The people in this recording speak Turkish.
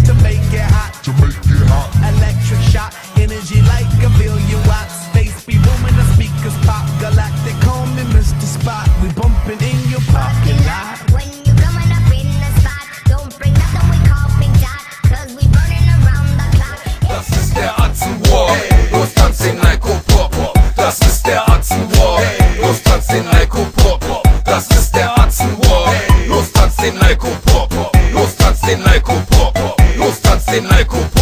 to make it hot. Electric shock, energy like a billion watts. Space be booming, the speakers pop. Galactic, call me Mr. Spot. We bumping in your parking lot. When you coming up in the spot, don't bring nothing we call pink dot, 'cause we burning around the clock. Das ist der Atzenwalk, los tanz den Alko-Pop. Das ist der Atzenwalk, los tanz den Alko-Pop. Das ist der Atzenwalk, los tanz den Alko-Pop. Los tanz den Alko-Pop, los tanz den Alko-Pop.